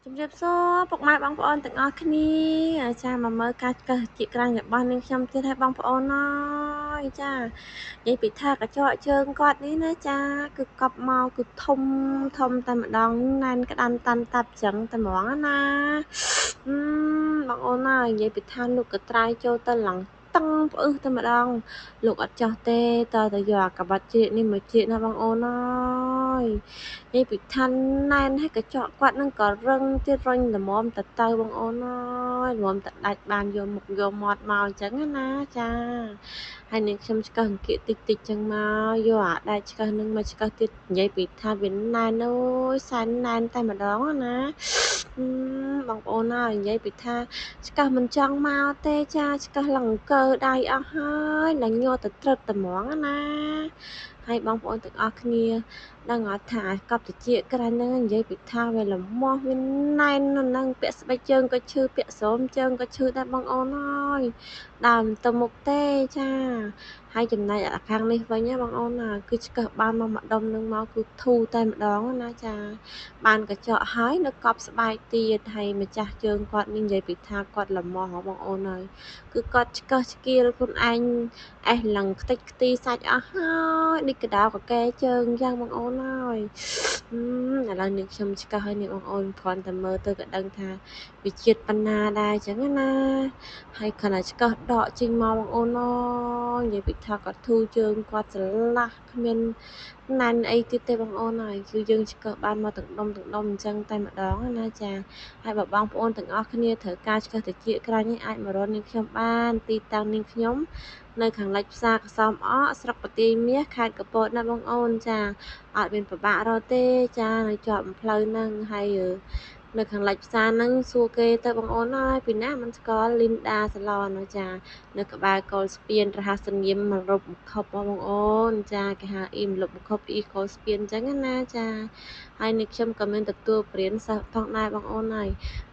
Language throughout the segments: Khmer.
ជំរាបសួរពុកម៉ែបងប្អូនទាំងអស់គ្នាចាមកមើលការកឹះជាក្រាញ់របស់នាងខ្ញុំទៀតហើយបងប្អូនអើយចានិយាយពីថាកញ្ចក់ជើងគាត់នេះណាចាគឺកប់មកគឺធំតែម្ដងណែនក្តាន់តាន់តាប់ចឹងតែហ្មងណាបងអូនអើយនិយាយពីថាលោកកត្រាយចូលទៅឡើងតឹងផ្អឹសតែម្ដងលោកអត់ចោះទេតើទៅយកអាកបាត់ជ្រៀកនេះមកជ្រៀកណាបងអូនអើយនិយាយពីថាណែនហើយកញ្ចក់គាត់នឹងក៏រឹងទៀតរុញល្មមទៅបងអូនអើយល្មមតែដាច់បានយកមុខយកមាត់មកអញ្ចឹងណាចាហើយនាងខ្ញុំឆ្កឹះអង្គាកតិចចឹងមកយកអាដែកឆ្កឹះនឹងមកឆ្កឹះទៀតនិយាយពីថាវាណែនអើយសែនណែនតែម្ដងណាបងប្អូនអើយនិយាយពីថាឆ្កឹះមិនចង់មកទេចាឆ្កឹះឡើងអង្គើដៃអស់ហើយឡើងញ័រទៅត្រឹតតែហ្មងណាហើយបងប្អូនទាំងអស់គ្នាដឹងអត់ថាកប់តិចក្រាញ់ហ្នឹងនិយាយពីថាវាលមាស់វាណែនហ្នឹងពាក់ស្បែកជើងក៏ឈឺពាក់ស្រោមជើងក៏ឈឺដែរបងអូនអើយដើរមិនទៅមុខទេចាហើយចំណែកអាខាងនេះវិញណាបងអូនណាគឺឆ្កឹះបានមកម្ដុំនឹងមកគឺធូរតែម្ដងណាចាបានកញ្ចក់ហើយនៅកប់ស្បែកទៀតហើយម្ចាស់ជើងគាត់នេះនិយាយពីថាគាត់លមាស់ហ៎បងអូនអើយគឺគាត់ឆ្កឹះឆ្កៀលខ្លួនឯងអេះឡើងខ្ទេចខ្ទីសាច់អស់ហើយដូចកដោកកែជើងយ៉ាងបងអូនអើយឥឡូវនេះខ្ញុំឆ្កឹះឲ្យនេះបងអូនគ្រាន់តែមើលទៅក៏ដឹងថាវាជាតិប៉ុណ្ណាដែរចឹងណាហើយគ្រាន់តែឆ្កឹះដកចេញមកបងអូនអើយនិយាយពីថាគាត់ធូរជើងគាត់ស្រឡះគ្មានណាន់អីទៀតទេបងអូនហើយគឺយើងឆ្កឹះបានមកទាំងដុំអញ្ចឹងតែម្ដងណាចាហើយបើបងប្អូនទាំងអស់គ្នាត្រូវការឆ្កឹះតិចក្រាញ់នេះអាចមករកនាងខ្ញុំបានទីតាំងនាងខ្ញុំនៅខាងលិចផ្សារកសំអកស្រុកបន្ទាយមាសខេត្តកំពតណាបងអូនចាអត់មានពិបាករកទេចានៅជាប់ផ្លូវហ្នឹងហើយនៅខាងលិចផ្សារហ្នឹងសួរគេទៅបងអូនអើយពីណាមិនស្គាល់លីនដាសាឡនចានៅក្បែរកុលស្ពានរហស្សនាមមករົບខប់បងអូនចាគេហៅអ៊ីមលុបខប់អ៊ីកុលស្ពានអញ្ចឹងណាចាហើយនេះខ្ញុំក៏មានទទួលព្រានសិស្សផងដែរបងអូនហើយ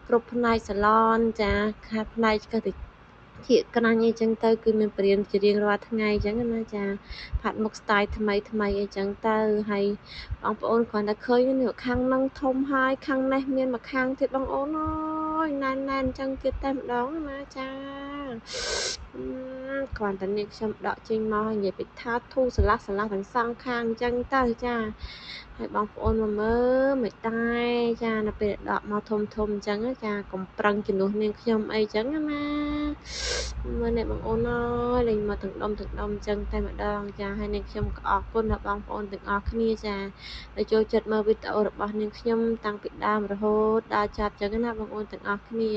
គ្រប់ផ្នែកសាឡនចាខាត់ផ្នែកឆ្កឹះតិចក្រាញ់អីចឹងទៅគឺមានព្រានជារៀងរាល់ថ្ងៃអញ្ចឹងណាចាផាត់មុខស្ទាយថ្មីអីចឹងទៅហើយបងប្អូនគ្រាន់តែឃើញនេះខាងហ្នឹងធំហើយខាងនេះមានមួយខាងទៀតបងអូនអើយណែនអញ្ចឹងទៀតតែម្ដងណាចាគ្រាន់តែនេះខ្ញុំដកចេញមកនិយាយពីថាធូរស្រឡះទាំងសងខាងអញ្ចឹងទៅចាហើយបងប្អូនមកមើលមិនដែរចានៅពេលដកមកធំអញ្ចឹងចាកុំប្រឹងជំនួសនាងខ្ញុំអីចឹងណាមើលនេះបងអូនអើយលេងមកទាំងដុំអញ្ចឹងតែម្ដងចាហើយនាងខ្ញុំក៏អរគុណដល់បងប្អូនទាំងអស់គ្នាចាដែលចូលចិត្តមើលវីដេអូរបស់នាងខ្ញុំតាំងពីដើមរហូតដល់ចប់ចឹងណាបងប្អូនទាំងអស់គ្នា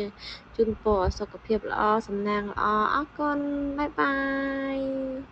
ជូនពរសុខភាពល្អសំណាងល្អអរគុណបាយបាយ